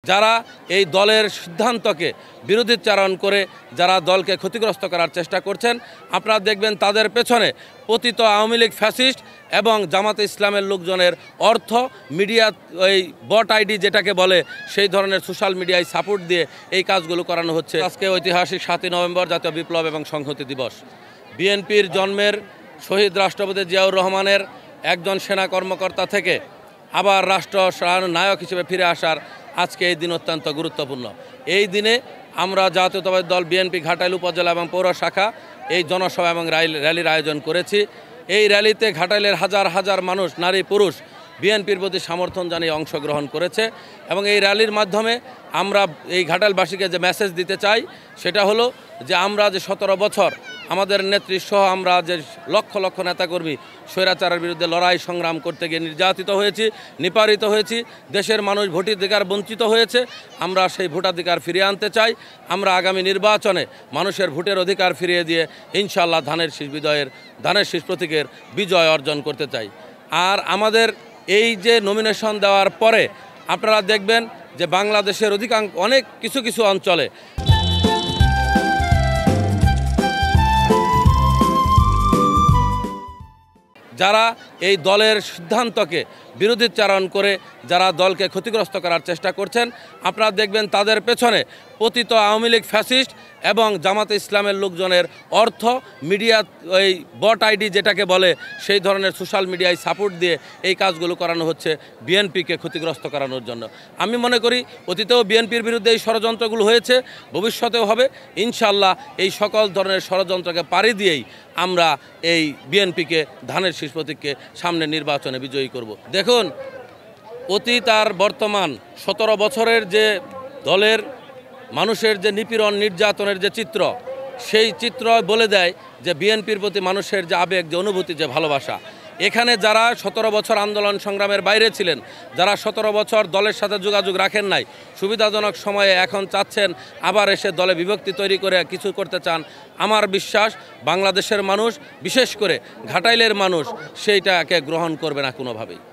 যারা এই দলের সিদ্ধান্তকে বিরোধিতাচরণ করে যারা দলকে ক্ষতিগ্রস্ত করার চেষ্টা করছেন, আপনারা দেখবেন তাদের পেছনে পতিত আওয়ামী লীগ ফ্যাসিস্ট এবং জামাতে ইসলামের লোকজনের অর্থ মিডিয়া ওই বট আইডি যেটাকে বলে সেই ধরনের সোশ্যাল মিডিয়ায় সাপোর্ট দিয়ে এই কাজগুলো করানো হচ্ছে। আজকে ঐতিহাসিক 7ই নভেম্বর জাতীয় বিপ্লব এবং সংহতি দিবস। বিএনপির জন্মের শহীদ রাষ্ট্রপতি জিয়াউর রহমানের একজন সেনা কর্মকর্তা থেকে আবার রাষ্ট্র নায়ক হিসেবে ফিরে আসার আজকে এই দিন অত্যন্ত গুরুত্বপূর্ণ। এই দিনে আমরা জাতীয়তাবাদী দল বিএনপি ঘাটাইল উপজেলা এবং পৌর শাখা এই জনসভা এবং র্যালির আয়োজন করেছি। এই র্যালিতে ঘাটাইলের হাজার হাজার মানুষ, নারী পুরুষ বিএনপির প্রতি সমর্থন জানিয়ে অংশগ্রহণ করেছে এবং এই র্যালির মাধ্যমে আমরা এই ঘাটাইলবাসীকে যে মেসেজ দিতে চাই সেটা হলো যে আমরা যে 17 বছর আমাদের নেতৃসহ আমরা যে লক্ষ লক্ষ নেতাকর্মী স্বৈরাচারের বিরুদ্ধে লড়াই সংগ্রাম করতে গিয়ে নির্যাতিত হয়েছি, নিপীড়িত হয়েছি, দেশের মানুষ ভোটাধিকার বঞ্চিত হয়েছে। আমরা সেই ভোটাধিকার ফিরিয়ে আনতে চাই। আমরা আগামী নির্বাচনে মানুষের ভোটের অধিকার ফিরিয়ে দিয়ে ইনশাআল্লাহ ধানের শীষ প্রতীকের বিজয় অর্জন করতে চাই। আর আমাদের এই যে নমিনেশন দেওয়ার পরে আপনারা দেখবেন যে বাংলাদেশের অনেক কিছু অঞ্চলে যারা এই দলের সিদ্ধান্তকে বিরোধিতাচরণ করে যারা দলকে ক্ষতিগ্রস্ত করার চেষ্টা করছেন, আপনারা দেখবেন তাদের পেছনে পতিত আওয়ামী লীগ ফ্যাসিস্ট এবং জামাতে ইসলামের লোকজনের অর্থ মিডিয়া ওই বট আইডি যেটাকে বলে সেই ধরনের সোশ্যাল মিডিয়ায় সাপোর্ট দিয়ে এই কাজগুলো করানো হচ্ছে বিএনপিকে ক্ষতিগ্রস্ত করানোর জন্য। আমি মনে করি অতীতেও বিএনপির বিরুদ্ধে এই ষড়যন্ত্রগুলো হয়েছে, ভবিষ্যতেও হবে। ইনশাআল্লাহ এই সকল ধরনের ষড়যন্ত্রকে পাড়ি দিয়েই আমরা এই বিএনপিকে ধানের শীষ প্রতীককে সামনে নির্বাচনে বিজয়ী করব। দেখুন, অতীত আর বর্তমান 17 বছরের যে দলের মানুষের যে নিপীড়ন নির্যাতনের যে চিত্র, সেই চিত্র বলে দেয় যে বিএনপির প্রতি মানুষের যে আবেগ, যে অনুভূতি, যে ভালোবাসা। এখানে যারা 17 বছর আন্দোলন সংগ্রামের বাইরে ছিলেন, যারা 17 বছর দলের সাথে যোগাযোগ রাখেন নাই, সুবিধাজনক সময়ে এখন চাচ্ছেন আবার এসে দলে বিভক্তি তৈরি করে কিছু করতে চান, আমার বিশ্বাস বাংলাদেশের মানুষ, বিশেষ করে ঘাটাইলের মানুষ সেইটাকে গ্রহণ করবে না কোনোভাবেই।